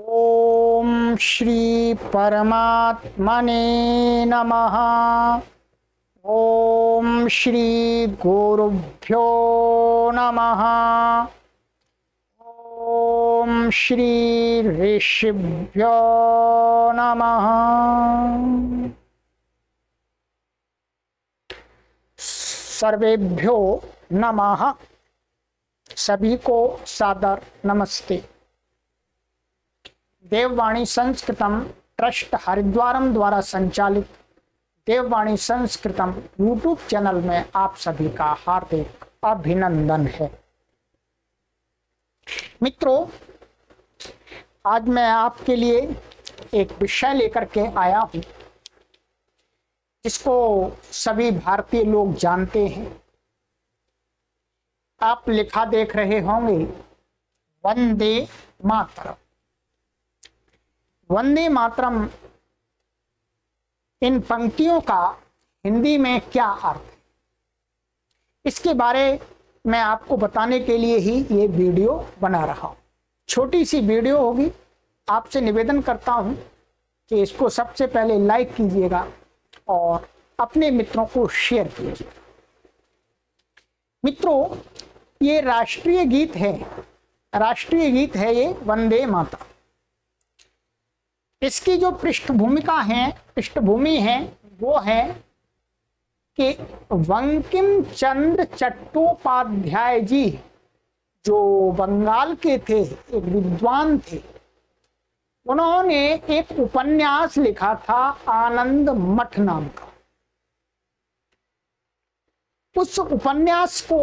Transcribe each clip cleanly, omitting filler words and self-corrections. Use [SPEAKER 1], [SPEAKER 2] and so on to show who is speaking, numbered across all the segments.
[SPEAKER 1] ओम श्री परमात्मने नमः। ओम श्री गुरुभ्यो नमः। ओम श्री ऋषिभ्यो नमः। सर्वेभ्यो नमः। सभी को सादर नमस्ते। देववाणी संस्कृतम ट्रस्ट हरिद्वारम द्वारा संचालित देववाणी संस्कृतम यूट्यूब चैनल में आप सभी का हार्दिक अभिनंदन है। मित्रों, आज मैं आपके लिए एक विषय लेकर के आया हूं जिसको सभी भारतीय लोग जानते हैं। आप लिखा देख रहे होंगे वंदे मातरम। वंदे मातरम, इन पंक्तियों का हिंदी में क्या अर्थ है, इसके बारे में आपको बताने के लिए ही ये वीडियो बना रहा हूं। छोटी सी वीडियो होगी। आपसे निवेदन करता हूं कि इसको सबसे पहले लाइक कीजिएगा और अपने मित्रों को शेयर कीजिएगा। मित्रों, ये राष्ट्रीय गीत है। राष्ट्रीय गीत है ये वंदे मातरम। इसकी जो पृष्ठभूमि है वो है कि बंकिम चंद्र चट्टोपाध्याय जी, जो बंगाल के थे, एक विद्वान थे, उन्होंने एक उपन्यास लिखा था आनंद मठ नाम का। उस उपन्यास को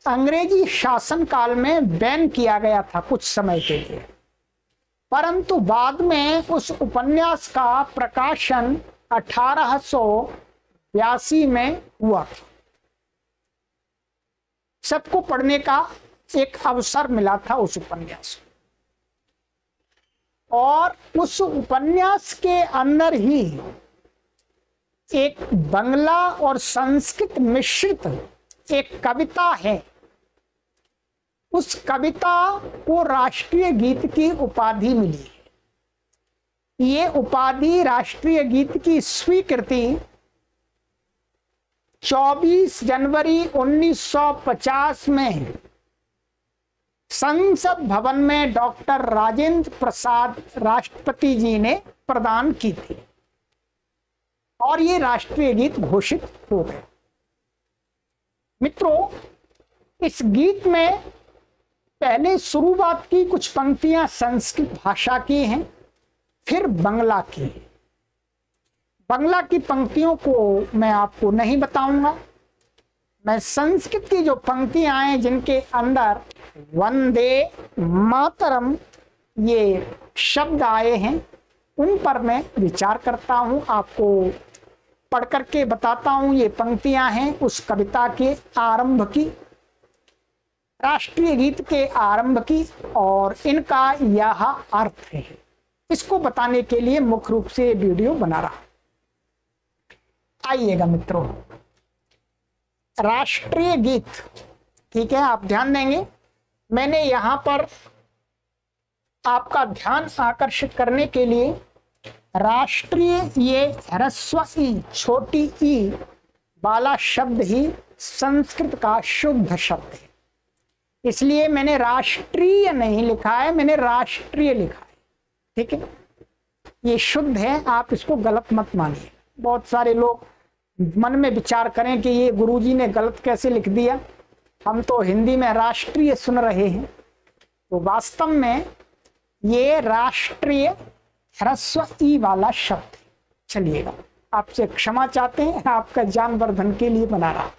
[SPEAKER 1] अंग्रेजी शासन काल में बैन किया गया था कुछ समय के लिए, परंतु बाद में उस उपन्यास का प्रकाशन 1882 में हुआ था। सबको पढ़ने का एक अवसर मिला था उस उपन्यास को, और उस उपन्यास के अंदर ही एक बंगला और संस्कृत मिश्रित एक कविता है। उस कविता को राष्ट्रीय गीत की उपाधि मिली है। ये उपाधि राष्ट्रीय गीत की स्वीकृति 24 जनवरी 1950 में संसद भवन में डॉक्टर राजेंद्र प्रसाद राष्ट्रपति जी ने प्रदान की थी और ये राष्ट्रीय गीत घोषित हो गया। मित्रों, इस गीत में पहले शुरुआत की कुछ पंक्तियां संस्कृत भाषा की हैं, फिर बंगला की। बंगला की पंक्तियों को मैं आपको नहीं बताऊंगा। मैं संस्कृत की जो पंक्तियां हैं जिनके अंदर वंदे मातरम ये शब्द आए हैं, उन पर मैं विचार करता हूं, आपको पढ़ करके बताता हूं। ये पंक्तियां हैं उस कविता के आरंभ की, राष्ट्रीय गीत के आरंभ की, और इनका यह अर्थ है। इसको बताने के लिए मुख्य रूप से वीडियो बना रहा। आइएगा मित्रों, राष्ट्रीय गीत, ठीक है, आप ध्यान देंगे। मैंने यहां पर आपका ध्यान आकर्षित करने के लिए राष्ट्रीय, ये ह्रस्व ई, छोटी ई वाला शब्द ही संस्कृत का शुद्ध शब्द है, इसलिए मैंने राष्ट्रीय नहीं लिखा है, मैंने राष्ट्रीय लिखा है। ठीक है, ये शुद्ध है, आप इसको गलत मत मानिए। बहुत सारे लोग मन में विचार करें कि ये गुरुजी ने गलत कैसे लिख दिया, हम तो हिंदी में राष्ट्रीय सुन रहे हैं। तो वास्तव में ये राष्ट्रीय ह्रस्व ई वाला शब्द है। चलिएगा, आपसे क्षमा चाहते हैं, आपका ज्ञानवर्धन के लिए बना रहा।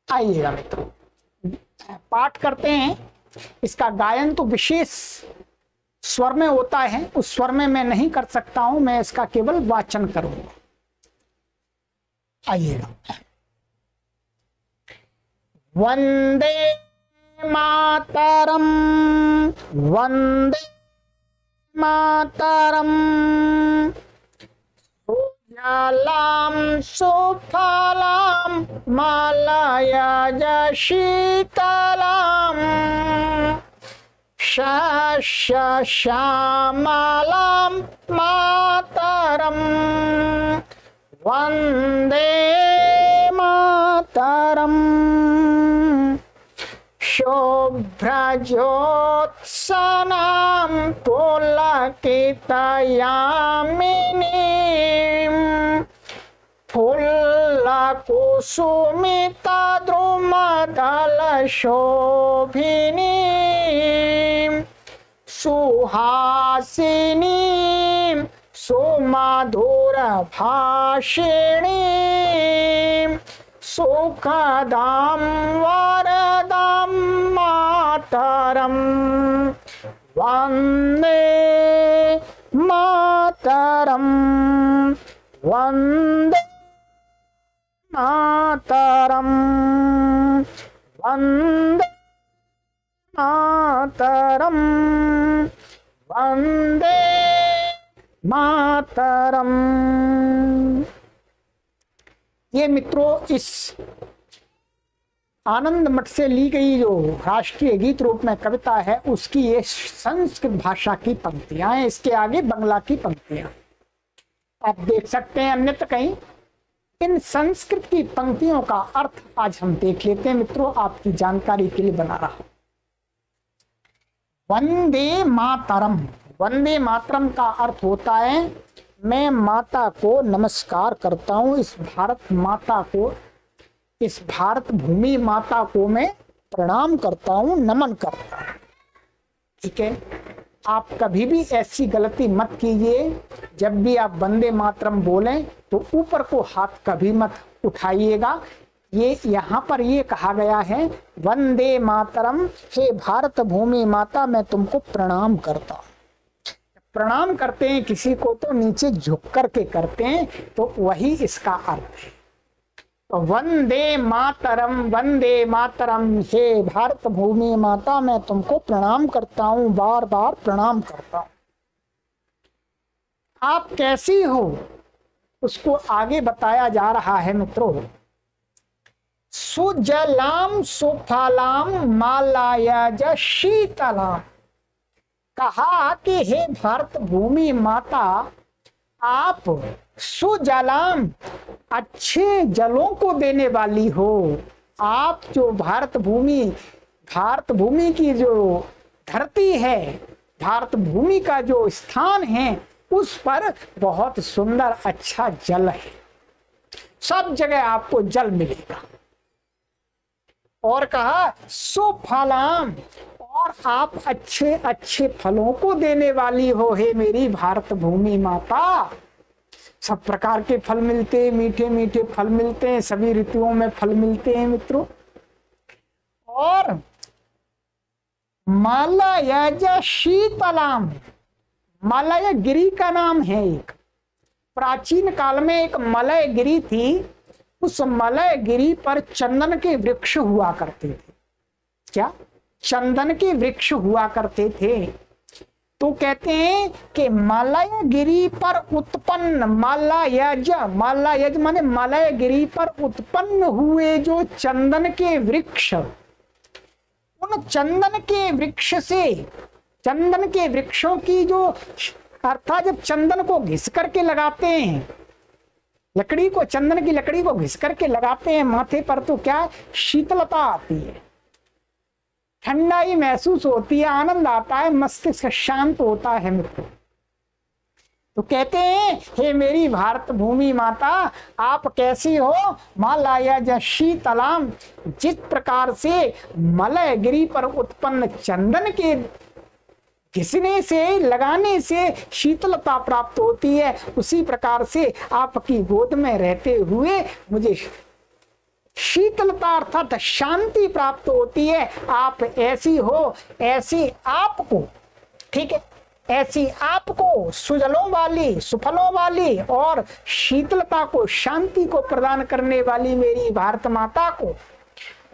[SPEAKER 1] आइएगा मित्रों, पाठ करते हैं। इसका गायन तो विशेष स्वर में होता है, उस स्वर में मैं नहीं कर सकता हूं, मैं इसका केवल वाचन करूंगा। आइएगा। वंदे मातरम, वंदे मातरम, सुजलाम सुफलाम मलयज शीतलाम, शस्य श्यामलां मातरम् वन्दे मातरम् शुभ्रज्योत्सनां पुलकितयामिनीं फुल्लकुसुमितद्रुमदलशोभिनीं सुहासिनीं सुमधुरभाषिणीं सुखदां वरदां मातरम् वन्दे मातरम् वन्दे मातरम् वन्दे मातरम् वन्दे मातरम्। ये मित्रों इस आनंद मठ से ली गई जो राष्ट्रीय गीत रूप में कविता है उसकी ये संस्कृत भाषा की पंक्तियां हैं। इसके आगे बंगला की पंक्तियां आप देख सकते हैं अन्यत्र कहीं। इन संस्कृत की पंक्तियों का अर्थ आज हम देख लेते हैं मित्रों, आपकी जानकारी के लिए बना रहा हूं। वंदे मातरम, वंदे मातरम का अर्थ होता है मैं माता को नमस्कार करता हूं, इस भारत माता को, इस भारत भूमि माता को मैं प्रणाम करता हूं, नमन करता हूं। ठीक है, आप कभी भी ऐसी गलती मत कीजिए, जब भी आप वंदे मातरम बोलें तो ऊपर को हाथ कभी मत उठाइएगा। ये यहाँ पर ये कहा गया है वंदे मातरम, हे भारत भूमि माता मैं तुमको प्रणाम करता हूं। प्रणाम करते हैं किसी को तो नीचे झुक करके करते हैं, तो वही इसका अर्थ है। तो वंदे मातरम, हे भारत भूमि माता मैं तुमको प्रणाम करता हूं, बार बार प्रणाम करता हूं। आप कैसी हो उसको आगे बताया जा रहा है मित्रों। सुजलाम सुफलाम मालायज शीतलाम, कहा कि हे भारत भूमि माता आप सुजलाम, अच्छे जलों को देने वाली हो। आप जो भारत भूमि की जो धरती है, भारत भूमि का जो स्थान है उस पर बहुत सुंदर अच्छा जल है, सब जगह आपको जल मिलेगा। और कहा सुफलाम, और आप अच्छे अच्छे फलों को देने वाली हो हे मेरी भारत भूमि माता। सब प्रकार के फल मिलते हैं, मीठे मीठे फल मिलते हैं, सभी ऋतुओं में फल मिलते हैं मित्रों। और मालायज शीतलाम, मलय गिरी का नाम है एक। प्राचीन काल में एक मलय गिरी थी, उस मलय गिरी पर चंदन के वृक्ष हुआ करते थे। क्या? चंदन के वृक्ष हुआ करते थे। तो कहते हैं कि मलय गिरी पर उत्पन्न, मालायज माने मलय गिरी पर उत्पन्न हुए जो चंदन के वृक्ष, उन चंदन के वृक्ष से, चंदन के वृक्षों की जो, अर्थात जब चंदन को घिस करके लगाते हैं, लकड़ी को, चंदन की लकड़ी को घिस करके लगाते हैं माथे पर, तो क्या शीतलता आती है, ठंडाई महसूस होती है, आनंद आता है, मस्तिष्क शांत होता है मित्रों। तो कहते हैं हे मेरी भारत भूमि माता आप कैसी हो। मालायज शीतलाम, जिस प्रकार से मलय गिरी पर उत्पन्न चंदन के घिसने से, लगाने से शीतलता प्राप्त होती है, उसी प्रकार से आपकी गोद में रहते हुए मुझे शीतलता अर्थात शांति प्राप्त होती है। आप ऐसी हो, ऐसी आपको, ठीक है, ऐसी आपको सुजलों वाली, सुफलों वाली और शीतलता को, शांति को प्रदान करने वाली मेरी भारत माता को।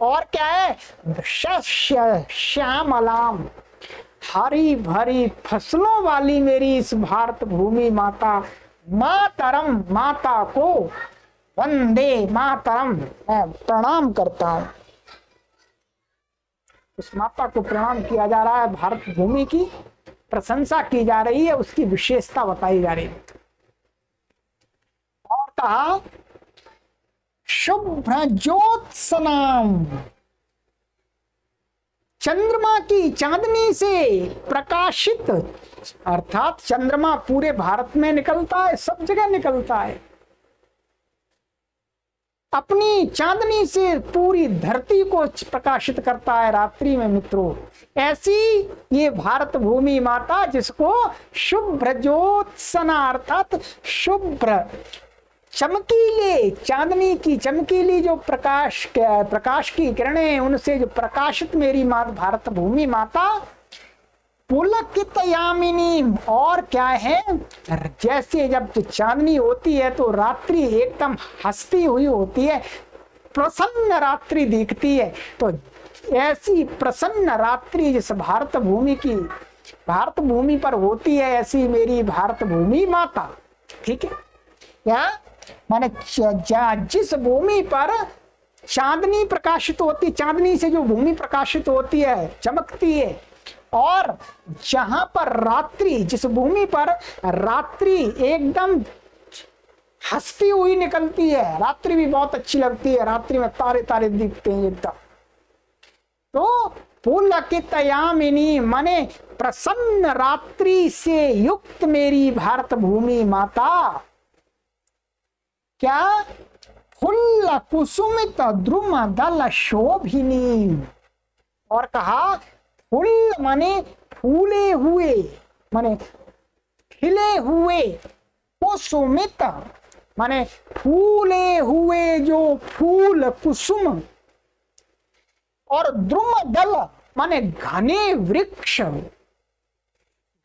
[SPEAKER 1] और क्या है, शस्य श्यामलाम, हरी भरी फसलों वाली मेरी इस भारत भूमि माता, मातरम, माता को, वंदे मातरम, मैं प्रणाम करता हूं। उस माता को प्रणाम किया जा रहा है, भारत भूमि की प्रशंसा की जा रही है, उसकी विशेषता बताई जा रही है। और कहा शुभ्र ज्योत्सनाम, चंद्रमा की चांदनी से प्रकाशित, अर्थात चंद्रमा पूरे भारत में निकलता है, सब जगह निकलता है, अपनी चांदनी से पूरी धरती को प्रकाशित करता है रात्रि में मित्रों। ऐसी ये भारत भूमि माता, जिसको शुभ्र ज्योत्सना अर्थात शुभ्र चमकीले, चांदनी की चमकीली जो प्रकाश की किरणें, उनसे जो प्रकाशित मेरी माता भारत भूमि माता, पुलकितयामिनी, और क्या है, जैसे जब चांदनी होती है तो रात्रि एकदम हंसती हुई होती है, प्रसन्न रात्रि दिखती है। तो ऐसी प्रसन्न रात्रि जिस भारत भूमि पर होती है, ऐसी मेरी भारत भूमि माता। ठीक है, क्या माने जिस भूमि पर चांदनी प्रकाशित होती, चांदनी से जो भूमि प्रकाशित होती है, चमकती है, और जहां पर रात्रि, जिस भूमि पर रात्रि एकदम हंसती हुई निकलती है, रात्रि भी बहुत अच्छी लगती है, रात्रि में तारे तारे दिखते हैं एकदम। तो पुलकितयामिनी माने प्रसन्न रात्रि से युक्त मेरी भारत भूमि माता, क्या फुल्ल कुसुमित द्रुम दल शोभिनी। और कहा फुल माने फूले हुए, माने खिले हुए, कुसुमित माने फूले हुए जो फूल कुसुम, और द्रुम दल माने घने वृक्ष,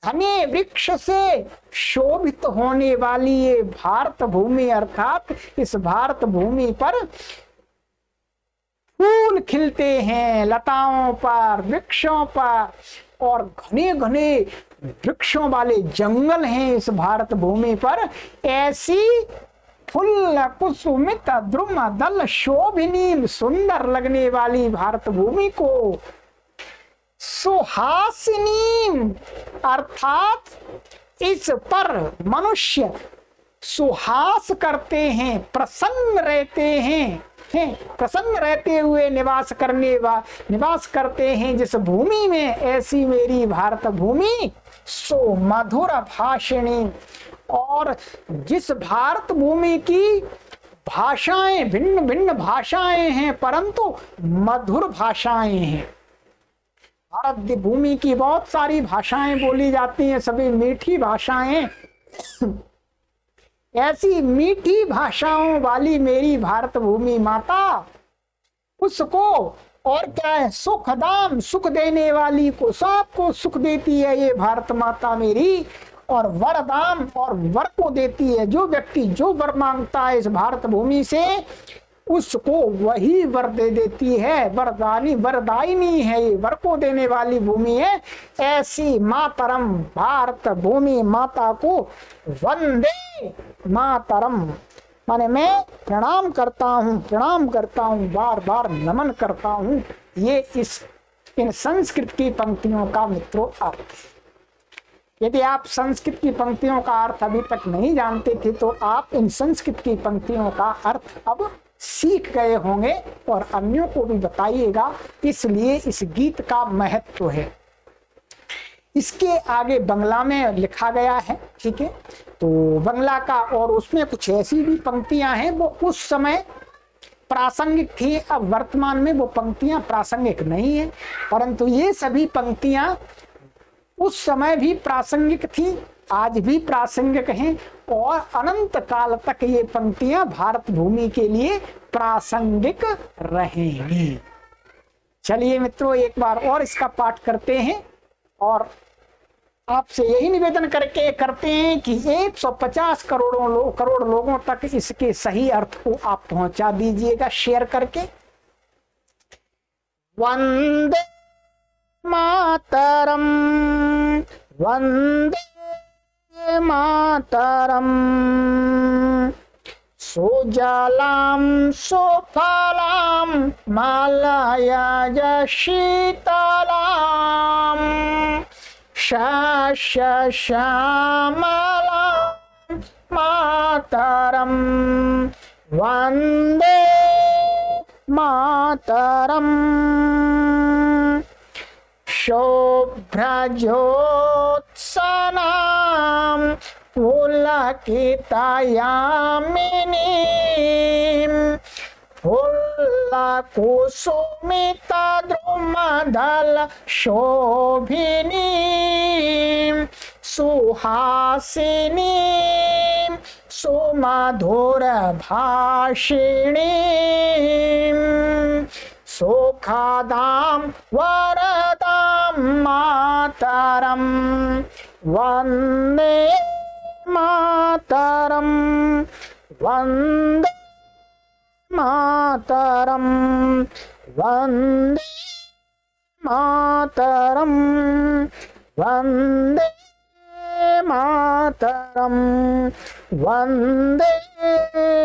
[SPEAKER 1] घने वृक्ष से शोभित होने वाली ये भारत भूमि, अर्थात इस भारत भूमि पर फूल खिलते हैं, लताओं पर, वृक्षों पर, और घने घने वृक्षों वाले जंगल हैं इस भारत भूमि पर। ऐसी फुल्ल कुसुमित द्रुम दल शोभिनी, सुंदर लगने वाली भारत भूमि को सुहासिनी, अर्थात इस पर मनुष्य सुहास करते हैं, प्रसन्न रहते हैं, प्रसन्न रहते हुए निवास करते हैं जिस भूमि में, ऐसी मेरी भारत भूमि सो मधुर भाषिणी। और जिस भारत भूमि की भाषाएं भिन्न भिन्न भाषाएं हैं, परंतु मधुर भाषाएं हैं। भारत भूमि की बहुत सारी भाषाएं बोली जाती हैं, सभी मीठी भाषाएं। ऐसी मीठी भाषाओं वाली मेरी भारत भूमि माता, उसको और क्या है, सुखदाम, सुख देने वाली को, सबको सुख देती है ये भारत माता मेरी, और वरदाम, और वर को देती है। जो व्यक्ति जो वर मांगता है इस भारत भूमि से, उसको वही वर दे देती है। वरदायिनी है ये, वर को देने वाली भूमि है। ऐसी मातरम भारत भूमि माता को वंदे मातरम, माने मैं प्रणाम करता हूँ, बार बार नमन करता हूँ। ये इन संस्कृत की पंक्तियों का मित्रों अर्थ है। यदि आप संस्कृत की पंक्तियों का अर्थ अभी तक नहीं जानते थे, तो आप इन संस्कृत की पंक्तियों का अर्थ अब सीख गए होंगे और अन्यों को भी बताइएगा। इसलिए इस गीत का महत्व है। इसके आगे बंगला में लिखा गया है, ठीक है, तो बंगला का, और उसमें कुछ ऐसी भी पंक्तियां हैं वो उस समय प्रासंगिक थी, अब वर्तमान में वो पंक्तियां प्रासंगिक नहीं है, परंतु ये सभी पंक्तियां उस समय भी प्रासंगिक थी, आज भी प्रासंगिक हैं, और अनंत काल तक ये पंक्तियां भारत भूमि के लिए प्रासंगिक रहेंगी। चलिए मित्रों, एक बार और इसका पाठ करते हैं, और आपसे यही निवेदन करते हैं कि 150 करोड़ लोगों तक इसके सही अर्थ को आप पहुंचा दीजिएगा शेयर करके। वंदे मातरम, वंदे मातरम, सुजलाम सुफलाम मलयज शीतलां शस्यश्यामलां मातरं वन्दे मातरम्। शुभ्रज्योत्सनां पुलकितयामिनीं फुल्लकुसुमितद्रुमदलशोभिनीं सुहासिनीं सुमधुरभाषिणीं सुखदां वरदां मातरं वन्दे मातरं वन्दे मातरं वन्दे मातरं वन्दे मातरं वन्दे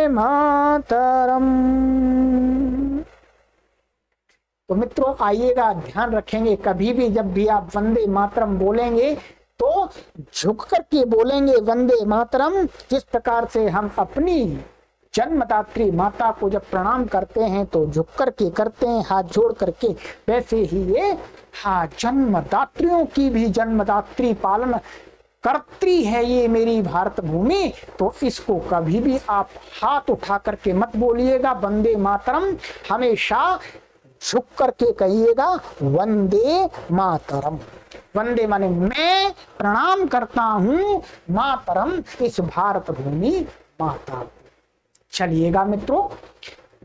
[SPEAKER 1] मातरम। तो मित्रों आइएगा, ध्यान रखेंगे कभी भी जब भी आप वंदे मातरम बोलेंगे तो झुक करके बोलेंगे वंदे मातरम। जिस प्रकार से हम अपनी जन्मदात्री माता को जब प्रणाम करते हैं तो झुक करके करते हैं, हाथ जोड़ करके, वैसे ही ये जन्मदात्रियों की भी जन्मदात्री पालन कर्त्री है ये मेरी भारत भूमि। तो इसको कभी भी आप हाथ उठा करके मत बोलिएगा वंदे मातरम, हमेशा झुक करके कहिएगा वंदे मातरम। वंदे माने मैं प्रणाम करता हूं मातरम, इस भारत भूमि माता। चलिएगा मित्रों,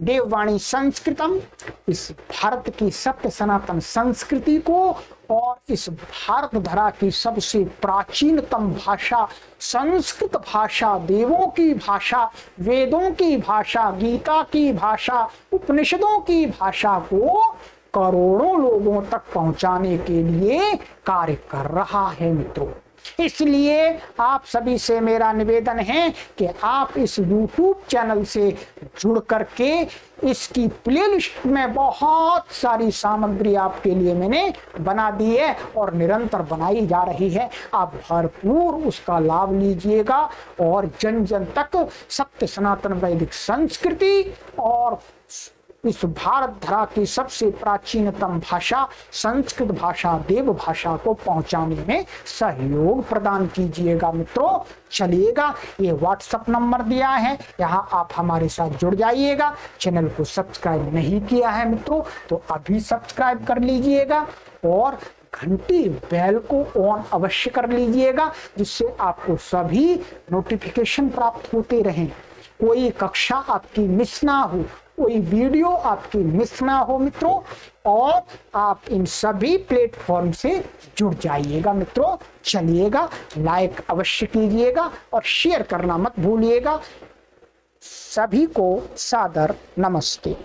[SPEAKER 1] देववाणी संस्कृतम, इस भारत की सत्य सनातन संस्कृति को और इस भारत धरा की सबसे प्राचीनतम भाषा संस्कृत भाषा, देवों की भाषा, वेदों की भाषा, गीता की भाषा, उपनिषदों की भाषा को करोड़ों लोगों तक पहुंचाने के लिए कार्य कर रहा है मित्रों। इसलिए आप सभी से मेरा निवेदन है कि आप इस YouTube चैनल से जुड़ करके इसकी प्लेलिस्ट में बहुत सारी सामग्री आपके लिए मैंने बना दी है और निरंतर बनाई जा रही है। आप भरपूर उसका लाभ लीजिएगा और जन जन तक सत्य सनातन वैदिक संस्कृति और इस भारत धरा की सबसे प्राचीनतम भाषा संस्कृत भाषा, देव भाषा को पहुंचाने में सहयोग प्रदान कीजिएगा मित्रों। चलिएगा, ये व्हाट्सएप नंबर दिया है, यहाँ आप हमारे साथ जुड़ जाइएगा। चैनल को सब्सक्राइब नहीं किया है मित्रों तो अभी सब्सक्राइब कर लीजिएगा और घंटी बेल को ऑन अवश्य कर लीजिएगा, जिससे आपको सभी नोटिफिकेशन प्राप्त होते रहें। कोई कक्षा आपकी मिस ना हो, कोई वीडियो आपकी मिस ना हो मित्रों। और आप इन सभी प्लेटफॉर्म से जुड़ जाइएगा मित्रों। चलिएगा, लाइक अवश्य कीजिएगा और शेयर करना मत भूलिएगा। सभी को सादर नमस्ते।